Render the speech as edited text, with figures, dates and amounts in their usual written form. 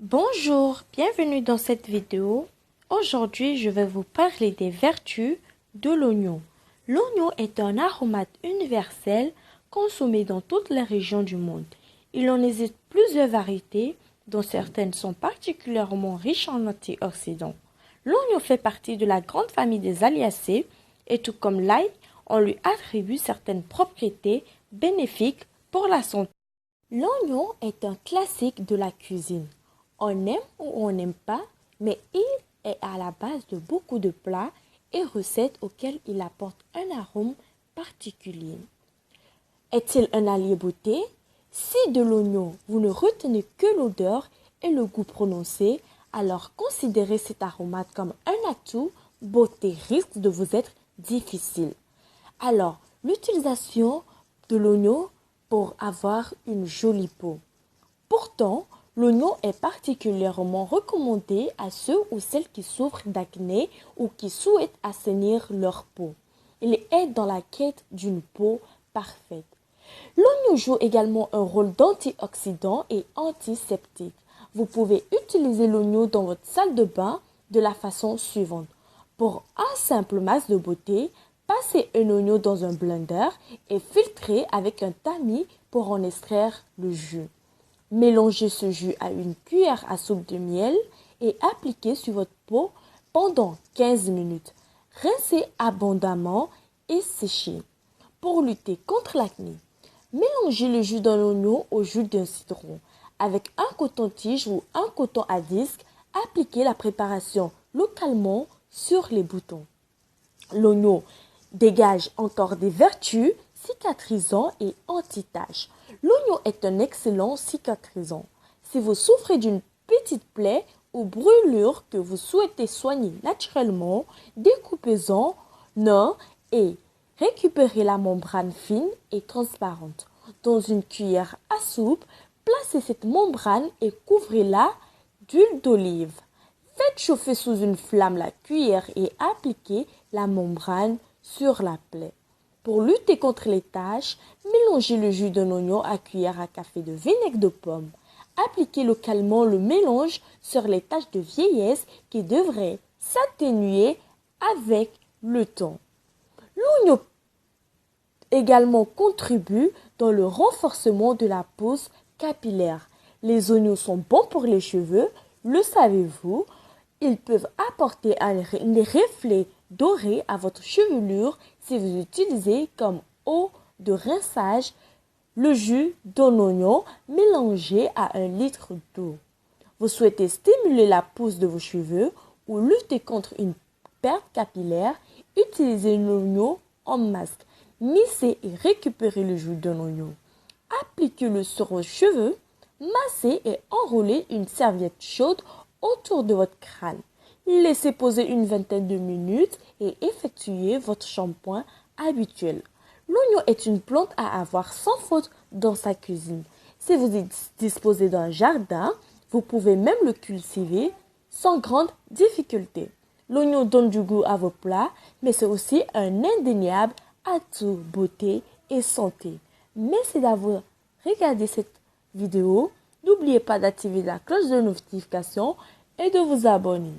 Bonjour, bienvenue dans cette vidéo. Aujourd'hui, je vais vous parler des vertus de l'oignon. L'oignon est un aromate universel consommé dans toutes les régions du monde. Il en existe plusieurs variétés, dont certaines sont particulièrement riches en antioxydants. L'oignon fait partie de la grande famille des Aliacées et tout comme l'ail, on lui attribue certaines propriétés bénéfiques pour la santé. L'oignon est un classique de la cuisine. On aime ou on n'aime pas, mais il est à la base de beaucoup de plats et recettes auxquels il apporte un arôme particulier. Est-il un allié beauté? Si de l'oignon, vous ne retenez que l'odeur et le goût prononcé, alors considérez cet aromate comme un atout beauté risque de vous être difficile. Alors, l'utilisation de l'oignon pour avoir une jolie peau. Pourtant, l'oignon est particulièrement recommandé à ceux ou celles qui souffrent d'acné ou qui souhaitent assainir leur peau. Il aide dans la quête d'une peau parfaite. L'oignon joue également un rôle d'antioxydant et antiseptique. Vous pouvez utiliser l'oignon dans votre salle de bain de la façon suivante. Pour un simple masque de beauté, passez un oignon dans un blender et filtrez avec un tamis pour en extraire le jus. Mélangez ce jus à une cuillère à soupe de miel et appliquez sur votre peau pendant 15 minutes. Rincez abondamment et séchez. Pour lutter contre l'acné, mélangez le jus d'un oignon au jus d'un citron. Avec un coton-tige ou un coton à disque, appliquez la préparation localement sur les boutons. L'oignon dégage encore des vertus cicatrisant et anti-taches. L'oignon est un excellent cicatrisant. Si vous souffrez d'une petite plaie ou brûlure que vous souhaitez soigner naturellement, découpez-en un et récupérez la membrane fine et transparente. Dans une cuillère à soupe, placez cette membrane et couvrez-la d'huile d'olive. Faites chauffer sous une flamme la cuillère et appliquez la membrane sur la plaie. Pour lutter contre les taches, mélangez le jus d'un oignon à cuillère à café de vinaigre de pomme. Appliquez localement le mélange sur les taches de vieillesse qui devraient s'atténuer avec le temps. L'oignon également contribue dans le renforcement de la pousse capillaire. Les oignons sont bons pour les cheveux, le savez-vous? Ils peuvent apporter un reflet doré à votre chevelure si vous utilisez comme eau de rinçage le jus d'un oignon mélangé à 1 litre d'eau. Vous souhaitez stimuler la pousse de vos cheveux ou lutter contre une perte capillaire, utilisez l'oignon en masque. Mixez et récupérez le jus d'un oignon. Appliquez-le sur vos cheveux, massez et enroulez une serviette chaude autour de votre crâne. Laissez poser une vingtaine de minutes et effectuez votre shampoing habituel. L'oignon est une plante à avoir sans faute dans sa cuisine. Si vous disposez d'un jardin, vous pouvez même le cultiver sans grande difficulté. L'oignon donne du goût à vos plats, mais c'est aussi un indéniable atout beauté et santé. Merci d'avoir regardé cette vidéo. N'oubliez pas d'activer la cloche de notification et de vous abonner.